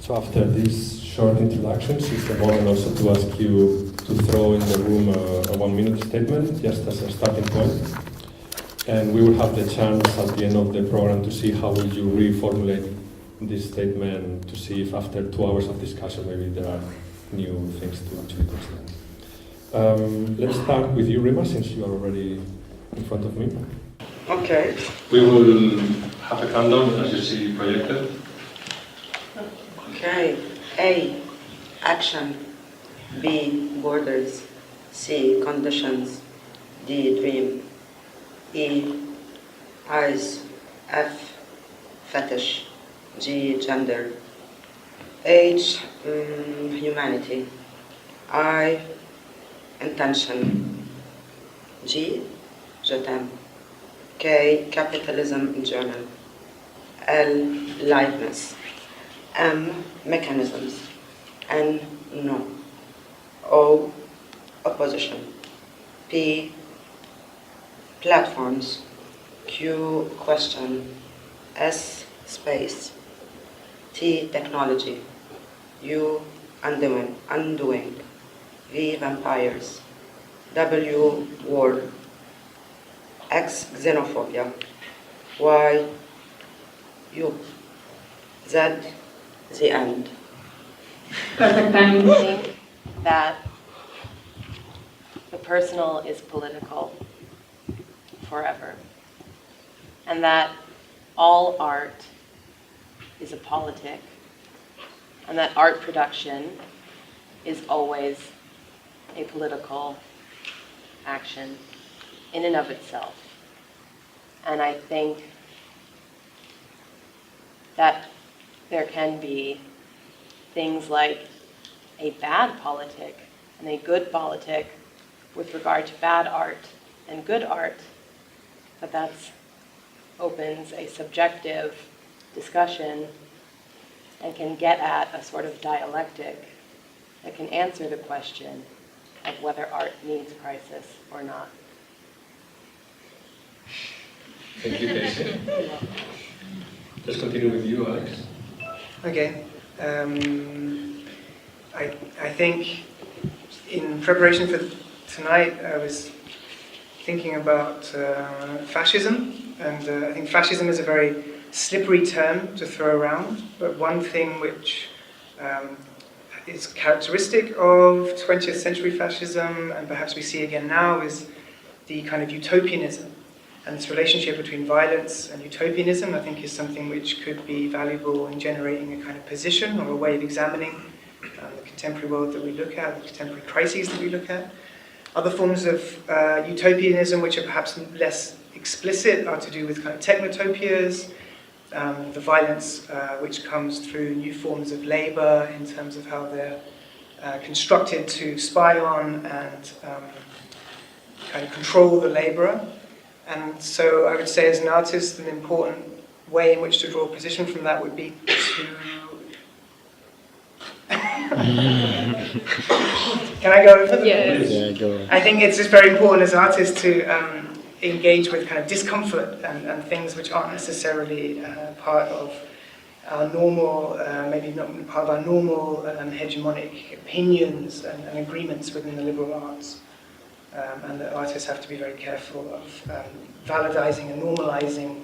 So after these short introductions, it's the moment also to ask you to throw in the room a 1-minute statement, just as a starting point. And we will have the chance at the end of the program to see how will you reformulate this statement, to see if after 2 hours of discussion maybe there are new things to actually consider. Let's start with you, Rima, since you are already in front of me. Okay. We will have a countdown as you see projected. Okay. A. Action. B. Borders. C. Conditions. D. Dream. E. Eyes. F. Fetish. G. Gender. H. Humanity. I. Intention. G. Je t'aime. K. Capitalism in German. L. Liveness. M. Mechanisms. N. No. O. Opposition. P. Platforms. Q. Question. S. Space. T. Technology. U. Undoing. V. Vampires. W. War. X. Xenophobia. Y. You. Z. The end. Perfect timing. I think that the personal is political forever, and that all art is a politic, and that art production is always a political action in and of itself. And I think that there can be things like a bad politic and a good politic with regard to bad art and good art, but that opens a subjective discussion and can get at a sort of dialectic that can answer the question of whether art needs crisis or not. Thank you, Casey. Let's continue with you, Alex. Okay. I think in preparation for tonight, I was thinking about fascism, and I think fascism is a very slippery term to throw around, but one thing which is characteristic of 20th century fascism, and perhaps we see again now, is the kind of utopianism. And this relationship between violence and utopianism, I think, is something which could be valuable in generating a kind of position or a way of examining the contemporary world that we look at, the contemporary crises that we look at. Other forms of utopianism, which are perhaps less explicit, are to do with kind of technotopias, the violence which comes through new forms of labor in terms of how they're constructed to spy on and kind of control the laborer. And so I would say, as an artist, an important way in which to draw a position from that would be to... Can I go over? Yes. Yeah, go. I think it's just very important as artists to engage with kind of discomfort and things which aren't necessarily part of our normal, maybe not part of our normal hegemonic opinions and agreements within the liberal arts. And that artists have to be very careful of validizing and normalizing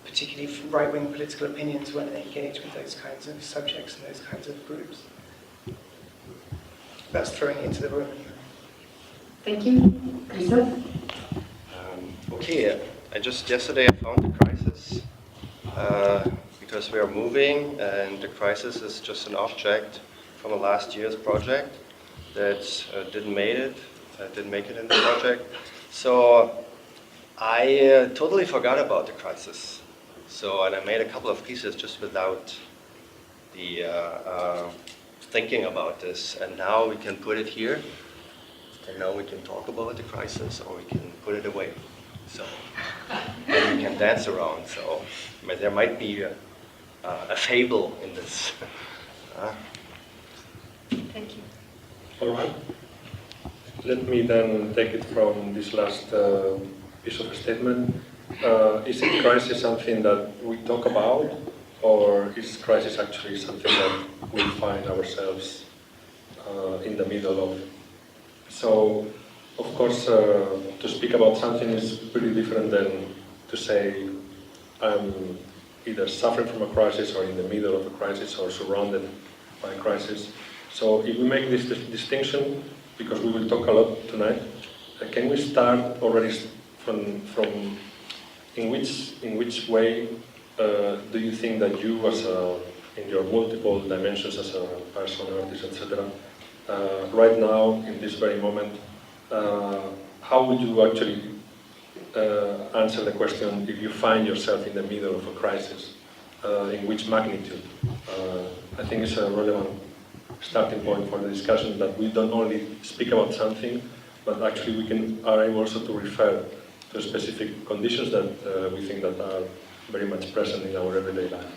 particularly right-wing political opinions when they engage with those kinds of subjects and those kinds of groups. That's throwing it into the room. Thank you. Christoph? Okay, yesterday I found the crisis because we are moving, and the crisis is just an object from a last year's project that didn't make it in the project. So I totally forgot about the crisis. And I made a couple of pieces just without the thinking about this. And now we can put it here. And now we can talk about the crisis, or we can put it away. So and we can dance around. So there might be a fable in this. Thank you. All right. Let me then take it from this last piece of a statement. Is it crisis something that we talk about or is crisis actually something that we find ourselves in the middle of? So, of course, to speak about something is pretty different than to say I'm either suffering from a crisis or in the middle of a crisis or surrounded by a crisis. So if we make this distinction, because we will talk a lot tonight, can we start already from in which way do you think that you as in your multiple dimensions as a person, artist, etc., right now, in this very moment, how would you actually answer the question if you find yourself in the middle of a crisis? In which magnitude? I think it's a relevant starting point for the discussion, that we don't only speak about something, but actually we are able also to refer to specific conditions that we think that are very much present in our everyday life.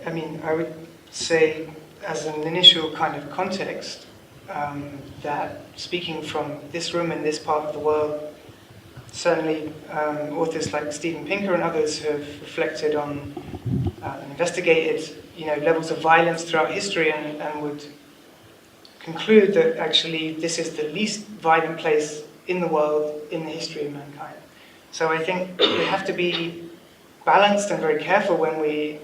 I mean, I would say, as an initial kind of context, that speaking from this room in this part of the world, certainly authors like Steven Pinker and others have reflected on and investigated, levels of violence throughout history, and would conclude that actually this is the least violent place in the world in the history of mankind. So I think we have to be balanced and very careful when we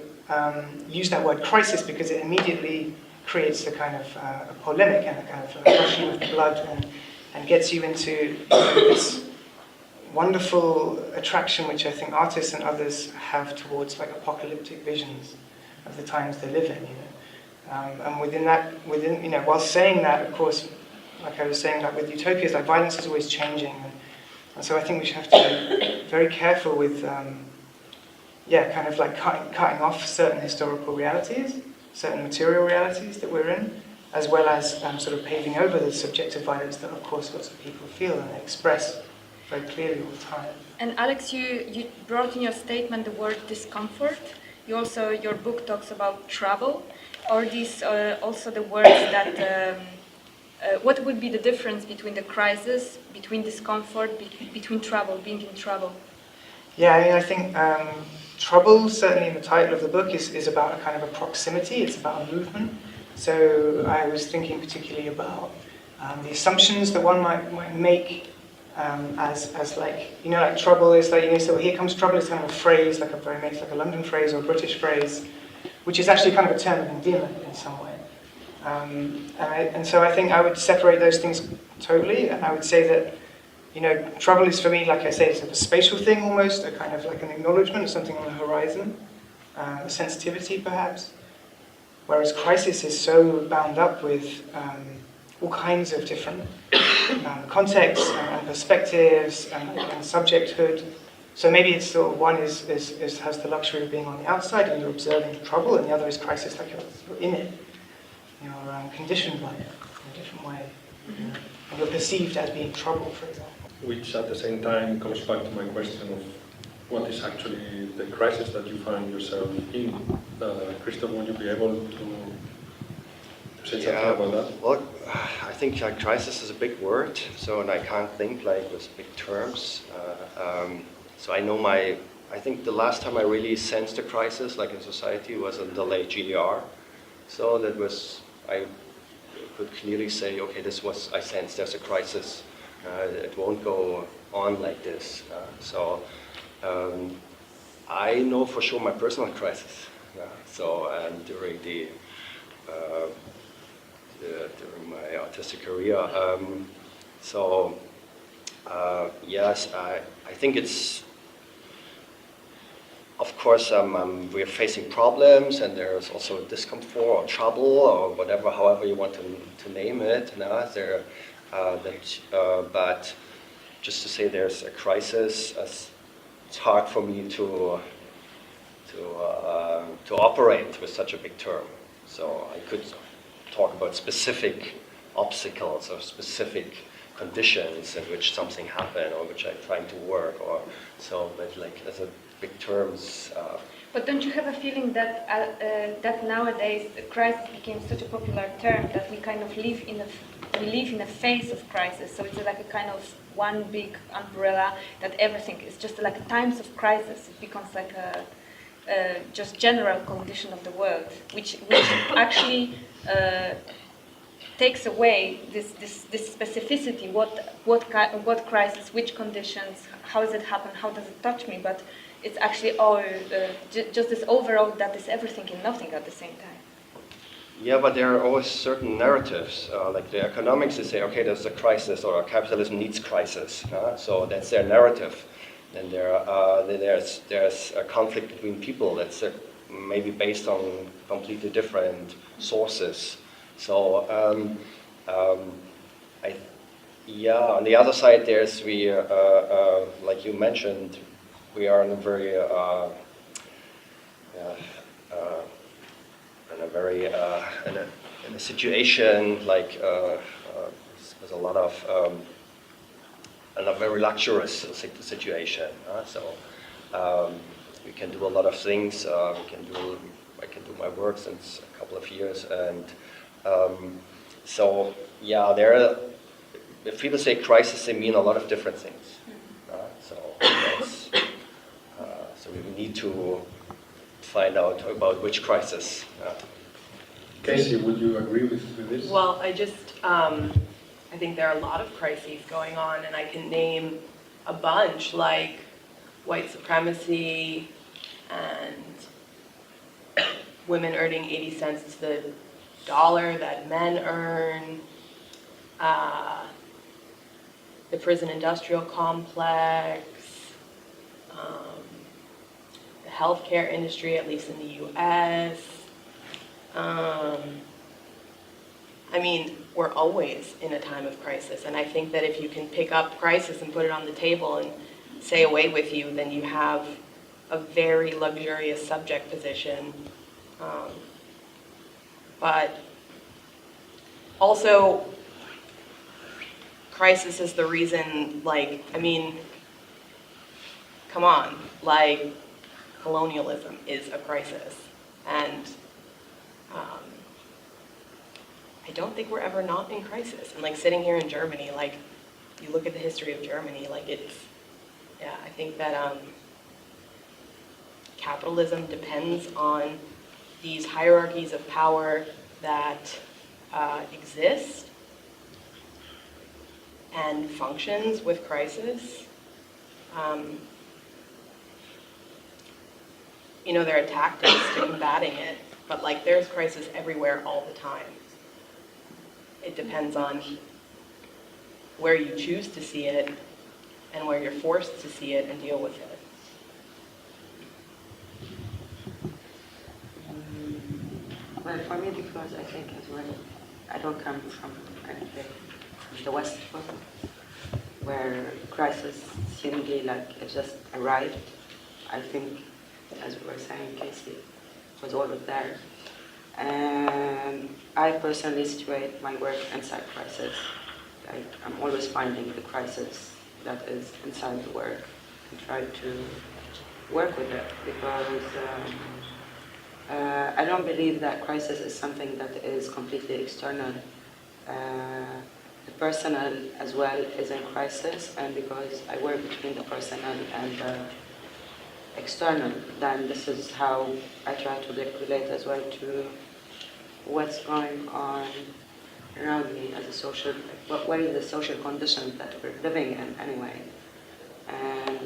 use that word crisis, because it immediately creates a kind of a polemic and a kind of rushing of blood, and gets you into this wonderful attraction which I think artists and others have towards like apocalyptic visions of the times they live in. And while saying that, of course, like I was saying, like with utopias, like violence is always changing, and so I think we should have to be very careful with, kind of like cutting off certain historical realities, certain material realities that we're in, as well as sort of paving over the subjective violence that, of course, lots of people feel and they express very clearly all the time. And Alex, you brought in your statement the word discomfort. Your book talks about trouble. Are these also the words that, what would be the difference between the crisis, between discomfort, between trouble, being in trouble? Yeah, I think trouble, certainly in the title of the book, is about a kind of a proximity, it's about a movement. So I was thinking particularly about the assumptions that one might make as like, like trouble is like, so here comes trouble is kind of a phrase, like a London phrase or a British phrase, which is actually kind of a term of endearment in some way. And so I think I would separate those things totally, and I would say that, trouble is for me, like I say, it's a spatial thing almost, a kind of like an acknowledgement of something on the horizon, a sensitivity perhaps, whereas crisis is so bound up with all kinds of different contexts and perspectives and subjecthood. So maybe it's sort of one has the luxury of being on the outside and you're observing the trouble, and the other is crisis, like you're in it, you're conditioned by it in a different way, and you're perceived as being trouble, for example. Which at the same time comes back to my question of what is actually the crisis that you find yourself in. Christoph, would you be able to say something about that? Well, I think crisis is a big word, and I can't think with big terms. So I think the last time I really sensed a crisis in society was in the late GDR. So that was, I could clearly say, okay, I sensed there's a crisis. It won't go on like this. I know for sure my personal crisis. During during my artistic career. Yes, I think it's, of course, we're facing problems, and there's also discomfort or trouble or whatever, however you want to name it. But just to say there's a crisis, it's hard for me to operate with such a big term. So I could talk about specific obstacles or specific conditions in which something happened or which I'm trying to work, or so. But as a big terms, But don't you have a feeling that that nowadays the crisis became such a popular term that we kind of live in a phase of crisis? So it's like a kind of one big umbrella that everything is just like times of crisis. It becomes like a just general condition of the world, which actually takes away this specificity. What crisis, which conditions, how does it happen, how does it touch me? But it's actually all just this overall that is everything and nothing at the same time. Yeah, but there are always certain narratives, like the economics. They say, okay, there's a crisis, or capitalism needs crisis. So that's their narrative. And there's a conflict between people that's maybe based on completely different sources. So on the other side, there's like you mentioned, we are in a very in a situation like there's a lot of a very luxurious situation. So we can do a lot of things. I can do my work since a couple of years, and so yeah, if people say crisis, they mean a lot of different things. So we need to find out about which crisis. Casey, would you agree with this? Well, I think there are a lot of crises going on, and I can name a bunch, like white supremacy and women earning 80 cents to the dollar that men earn, the prison industrial complex, the healthcare industry, at least in the US. I mean, we're always in a time of crisis, and I think that if you can pick up crisis and put it on the table and say away with you, then you have a very luxurious subject position. But also, crisis is the reason, come on, colonialism is a crisis. And I don't think we're ever not in crisis. And sitting here in Germany, you look at the history of Germany, I think that capitalism depends on these hierarchies of power that exist and functions with crisis. There are tactics to combating it, but there's crisis everywhere all the time. It depends on where you choose to see it and where you're forced to see it and deal with it. Well, for me, because I think as well, I don't come from the West, where crisis seemingly it just arrived. I think, as we were saying, Casey was always there. And I personally situate my work inside crisis. I'm always finding the crisis that is inside the work and try to work with it, because I don't believe that crisis is something that is completely external. The personal as well is in crisis, and because I work between the personal and the external, then this is how I try to relate as well to what's going on around me as a social, what is the social condition that we're living in anyway. And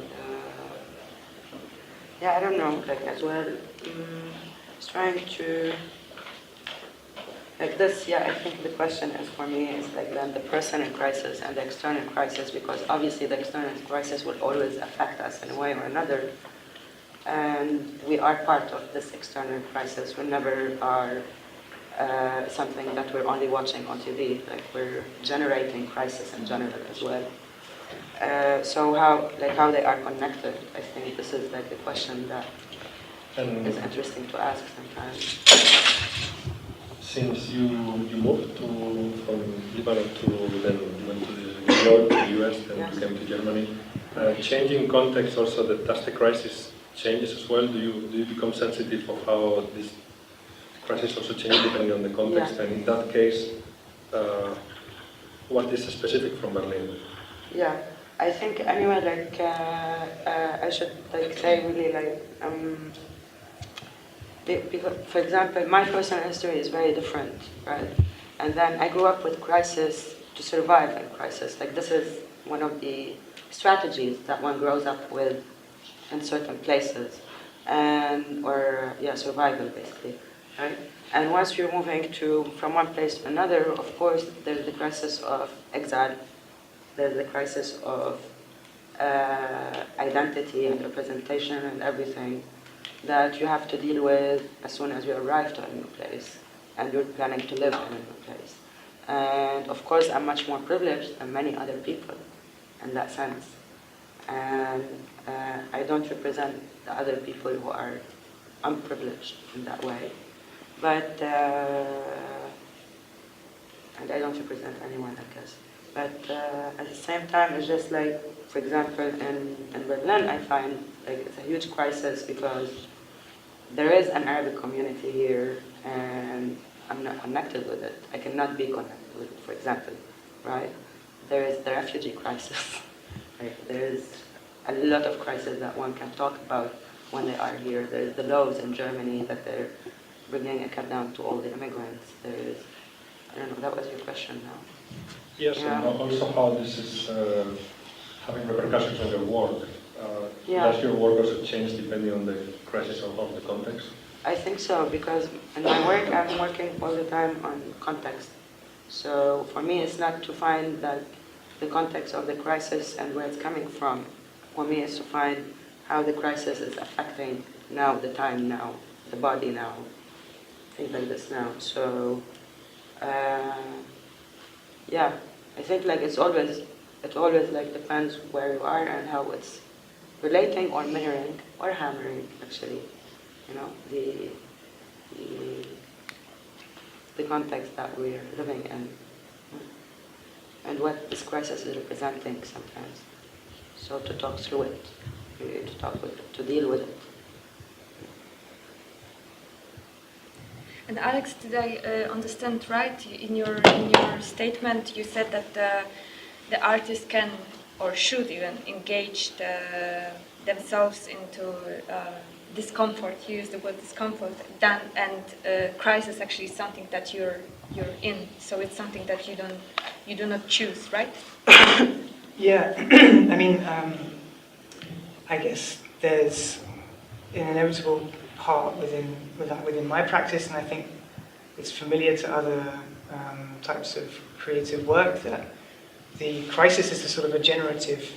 I don't know, as well, just trying to, I think the question is for me is then the personal crisis and the external crisis, because obviously the external crisis will always affect us in a way or another. And we are part of this external crisis. We never are something that we're only watching on TV. We're generating crisis in general as well. So how they are connected? I think this is the question that is interesting to ask sometimes. Since you moved from Lebanon to then went to New York, to the US, then Yes. came to Germany, changing context also, does the crisis changes as well? Do you become sensitive of how this crisis also changes depending on the context? Yeah. And in that case, what is specific from Berlin? Yeah, I think anyway, like I should like say really like because, for example, my personal history is very different, right? And then I grew up with crisis to survive in crisis. Like this is one of the strategies that one grows up with in certain places, and or yeah, survival basically, right? And once you're moving from one place to another, of course, there's the crisis of exile. There's the crisis of identity and representation and everything that you have to deal with as soon as you arrive to a new place and you're planning to live in a new place. And of course, I'm much more privileged than many other people in that sense. And I don't represent the other people who are unprivileged in that way. But, and I don't represent anyone, I guess. But at the same time, it's just like, for example, in Berlin, I find like it's a huge crisis because there is an Arabic community here, and I'm not connected with it. I cannot be connected with it, for example, right? There is the refugee crisis. Like, there is a lot of crises that one can talk about when they are here. There's the laws in Germany that they're bringing a cut down to all the immigrants. There is, I don't know, that was your question now. Yes, Yeah. and also how this is having repercussions on your work. Yeah. Does your work also change depending on the crisis of the context? I think so, because in my work, I'm working all the time on context. So for me, it's not to find that the context of the crisis and where it's coming from. For me, it's to find how the crisis is affecting now, the time now, the body now, things like this now. So, yeah, I think like it always like depends where you are and how it's relating or mirroring or hammering actually, you know, the context that we're living in and what this crisis is representing sometimes. So to talk through it, to deal with it. And Alex, did I understand right? In your statement, you said that the artist can or should even engage themselves into discomfort. You used the word discomfort. And crisis actually is something that you're in. So it's something that you do not choose, right? Yeah, I mean, I guess there's an inevitable part within my practice, and I think it's familiar to other types of creative work, that the crisis is a sort of a generative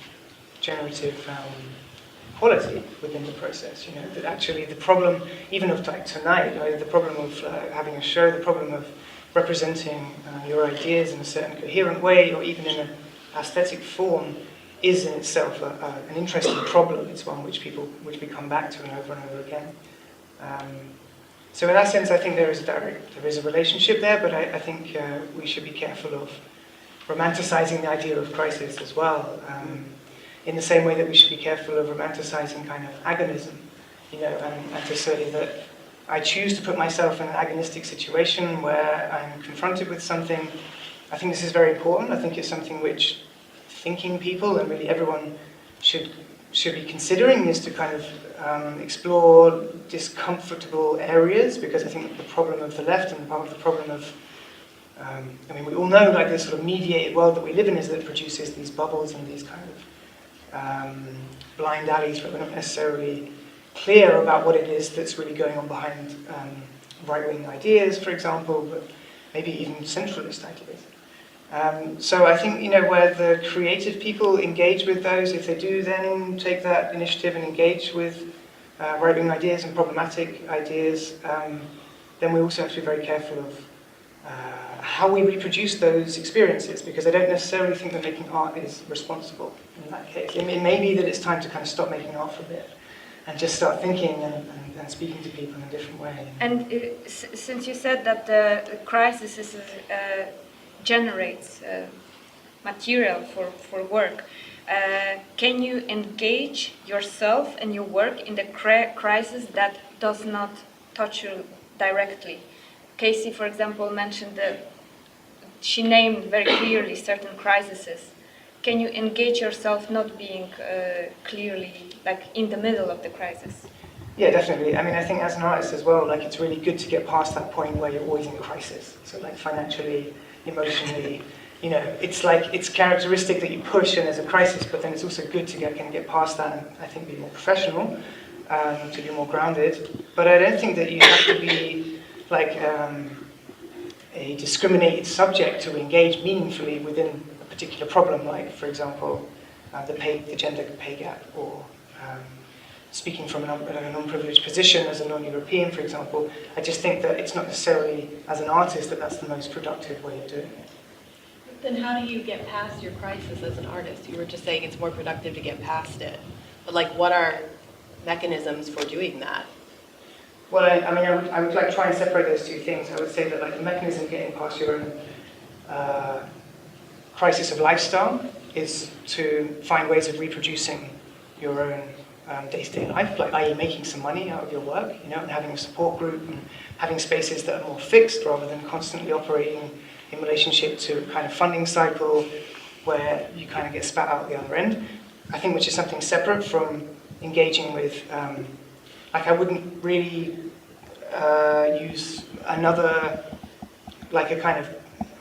quality within the process. You know, that actually the problem, even of like tonight, right, the problem of having a show, the problem of representing your ideas in a certain coherent way, or even in an aesthetic form, is in itself an interesting problem. It's one which we come back to over and over again. So in that sense, I think there is a relationship there, but I think we should be careful of romanticizing the idea of crisis as well. In the same way that we should be careful of romanticizing kind of agonism, you know, and to say that I choose to put myself in an agonistic situation where I'm confronted with something. I think this is very important. I think it's something which thinking people and really everyone should be considering, is to kind of explore discomfortable areas, because I think the problem of the left and part of the problem of I mean, we all know like this sort of mediated world that we live in is that it produces these bubbles and these kind of blind alleys where we're not necessarily clear about what it is that's really going on behind right-wing ideas, for example, but maybe even centralist ideas. So I think, you know, where the creative people engage with those, if they do then take that initiative and engage with right-wing ideas and problematic ideas, then we also have to be very careful of how we reproduce those experiences, because I don't necessarily think that making art is responsible in that case. It may be that it's time to kind of stop making art for a bit and just start thinking and speaking to people in a different way. And since you said that the crisis generates material for work, Can you engage yourself and your work in the crisis that does not touch you directly? Casey, for example, mentioned that she named very clearly certain crises. Can you engage yourself not being clearly like in the middle of the crisis? Yeah, definitely. I mean, I think as an artist as well, like it's really good to get past that point where you're always in crisis. So like financially, emotionally, you know, it's like it's characteristic that you push and there's a crisis, but then it's also good to get past that and I think be more professional, to be more grounded. But I don't think that you have to be like a discriminated subject to engage meaningfully within a particular problem, like for example, the gender pay gap, or speaking from a non-privileged position as a non-European, for example. I just think that it's not necessarily, as an artist, that that's the most productive way of doing it. Then how do you get past your crisis as an artist? You were just saying it's more productive to get past it. But like, what are mechanisms for doing that? Well, I would like try and separate those two things. I would say that like the mechanism getting past your own crisis of lifestyle is to find ways of reproducing your own day-to-day life, like i.e. making some money out of your work, you know, and having a support group and having spaces that are more fixed rather than constantly operating in relationship to a kind of funding cycle where you kind of get spat out the other end. I think which is something separate from engaging with, like I wouldn't really use another, like a kind of,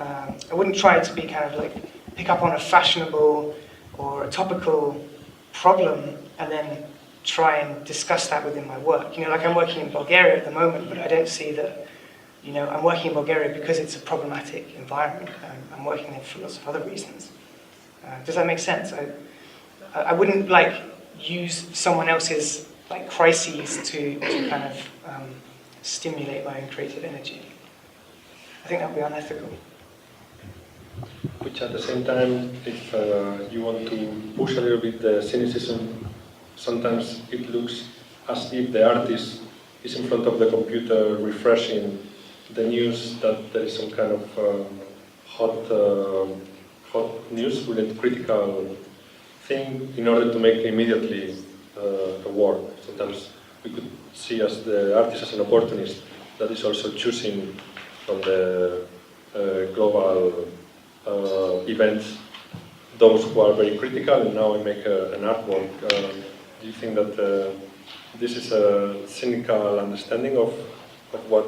I wouldn't try to be kind of like, pick up on a fashionable or a topical problem and then try and discuss that within my work. You know, like I'm working in Bulgaria at the moment, but I don't see that, you know, I'm working in Bulgaria because it's a problematic environment. I'm working there for lots of other reasons. Does that make sense? I wouldn't like use someone else's like crises to kind of stimulate my own creative energy. I think that would be unethical. Which at the same time, if you want to push a little bit the cynicism, sometimes it looks as if the artist is in front of the computer refreshing the news that there is some kind of hot news related critical thing in order to make immediately a work. Sometimes we could see as the artist as an opportunist that is also choosing from the global events those who are very critical, and now I make an artwork. Do you think that this is a cynical understanding of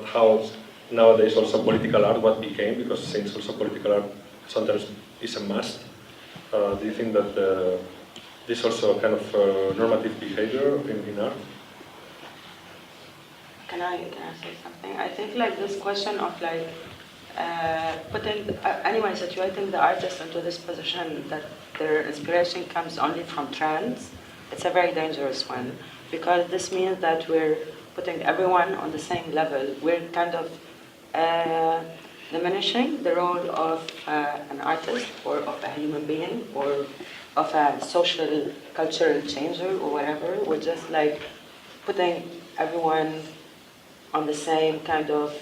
how nowadays also political art what became, because since also political art sometimes is a must? Do you think that this also kind of normative behavior in art? Can I say something? I think like this question of like putting, anyway, situating the artist into this position that their inspiration comes only from trends, it's a very dangerous one, because this means that we're putting everyone on the same level. We're kind of diminishing the role of an artist or of a human being or of a social cultural changer or whatever. We're just like putting everyone on the same kind of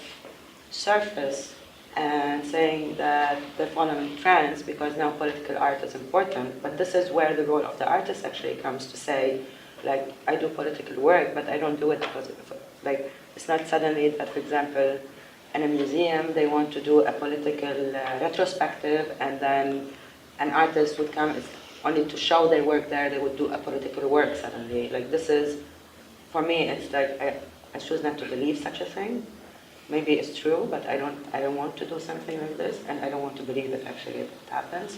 surface and saying that they're following trends because now political art is important. But this is where the role of the artist actually comes to say, like, I do political work, but I don't do it because, like, it's not suddenly that, for example, in a museum they want to do a political retrospective and then an artist would come only to show their work there, they would do a political work suddenly. Like, this is, for me, it's like, I choose not to believe such a thing. Maybe it's true, but I don't want to do something like this, and I don't want to believe that actually it happens.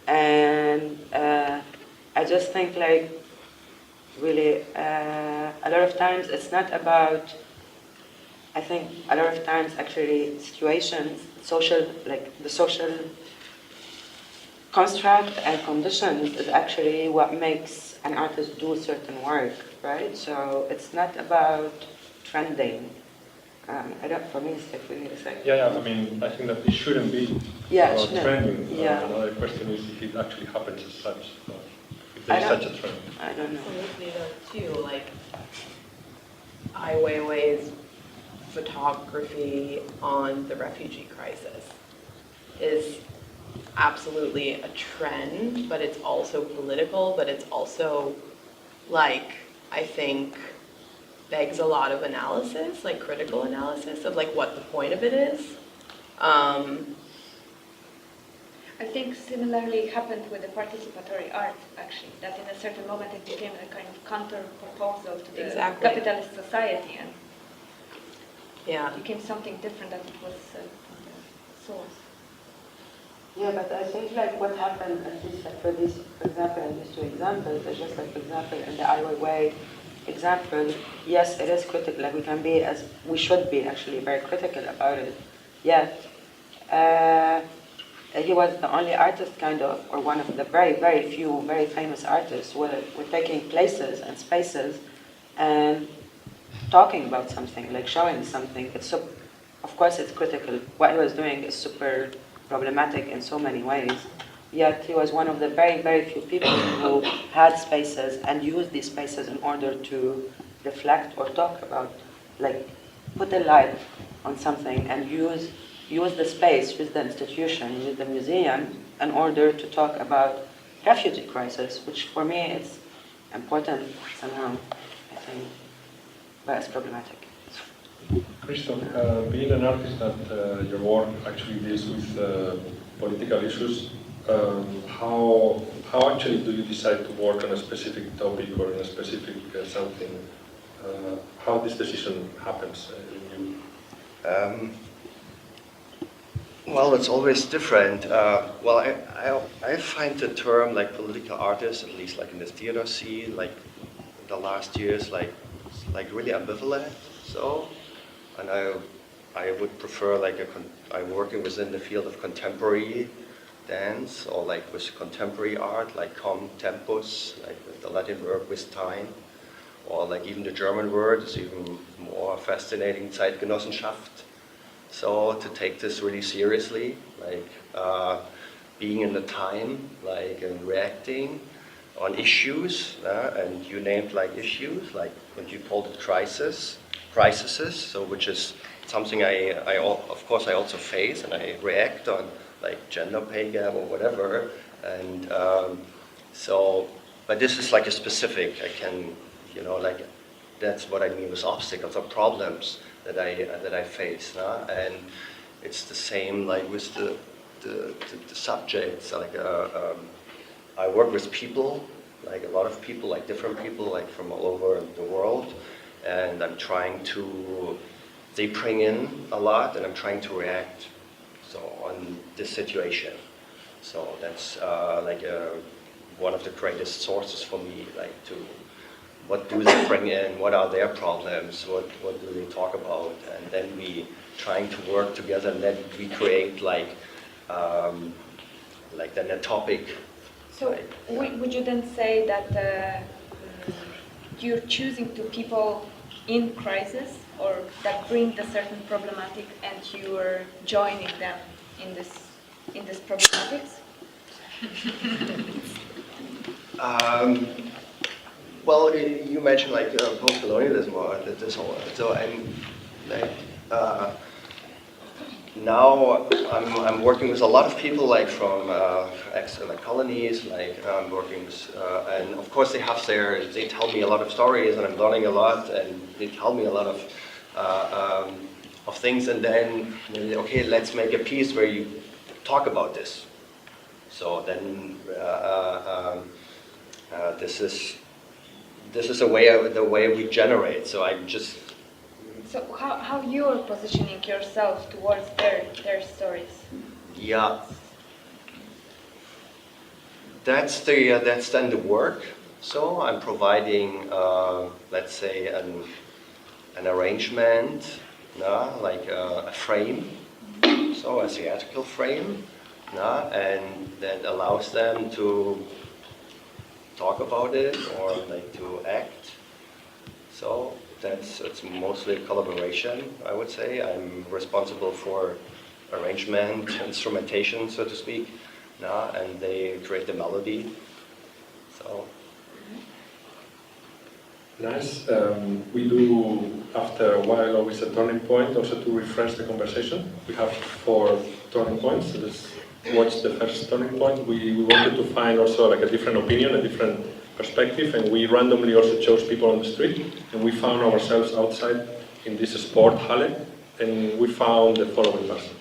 And I just think, like, really, a lot of times it's not about, I think a lot of times actually situations, social, like the social construct and conditions is actually what makes an artist do certain work, right? So it's not about trending. For me, it's like really the same. Yeah, I mean, I think that it shouldn't be trending. Yeah. Another question is if it actually happens as such, if there is such a trend. I don't know. Absolutely, though, too, like Ai Weiwei's photography on the refugee crisis is absolutely a trend, but it's also political, but it's also like, I think, begs a lot of analysis, like critical analysis of like what the point of it is. I think similarly happened with the participatory art, actually, that in a certain moment it became a kind of counter-proposal to the Exactly. capitalist society, and Yeah. it became something different than it was from the source. Yeah, but I think like what happened, at least like for this, for example, in these two examples, is just like, for example, in the Ai Weiwei example, yes, it is critical, like we can be, as we should be actually very critical about it, yet he was the only artist kind of, or one of the very, very few, very famous artists who were taking places and spaces and talking about something, like showing something. It's so, of course it's critical. What he was doing is super problematic in so many ways. Yet he was one of the very, very few people who had spaces and used these spaces in order to reflect or talk about, like put a light on something and use the space, use the institution, use the museum in order to talk about refugee crisis, which for me is important somehow, I think, but it's problematic. Christoph, being an artist that your work actually deals with political issues, how actually do you decide to work on a specific topic or on a specific something? How this decision happens in you? Well, it's always different. Well, I find the term like political artist, at least like in the theater scene, like the last years, like really ambivalent. So, and I would prefer like I'm working within the field of contemporary dance or like with contemporary art, like tempus, like with the Latin word with time, or like even the German word is even more fascinating, Zeitgenossenschaft. So to take this really seriously, like being in the time, like and reacting on issues, and you named like issues, like when you called it crises, so which is something of course I also face and I react on, like gender pay gap or whatever, and so, but this is like a specific, I can, like that's what I mean with obstacles or problems that I face, and it's the same like with the subjects. Like I work with people, like a lot of people, like different people, like from all over the world, and I'm trying to. They bring in a lot, and I'm trying to react. So on this situation, so that's one of the greatest sources for me, like to. What do they bring in? What are their problems? What do they talk about? And then we trying to work together, and then we create like then a topic. So would you then say that you're choosing to people in crisis or that bring the certain problematic, and you're joining them in this problematics? Well, you mentioned like post-colonialism or this whole. So I'm like now I'm working with a lot of people like from colonies. Like I'm working with, and of course they tell me a lot of stories, and I'm learning a lot, and they tell me a lot of things, and then okay, let's make a piece where you talk about this. So then this is the way we generate. So I'm just. So how you're positioning yourself towards their stories? Yeah. That's then the work. So I'm providing, let's say, an arrangement, like a frame, so a theatrical frame, and that allows them to talk about it or like to act. So it's mostly a collaboration, I would say. I'm responsible for arrangement, instrumentation, so to speak, and they create the melody. So. Nice. We do, after a while, always a turning point, also to refresh the conversation. We have 4 turning points. So watched the first turning point, we wanted to find also like a different opinion, a different perspective, and we randomly also chose people on the street, and we found ourselves outside in this sport hall, and we found the following person.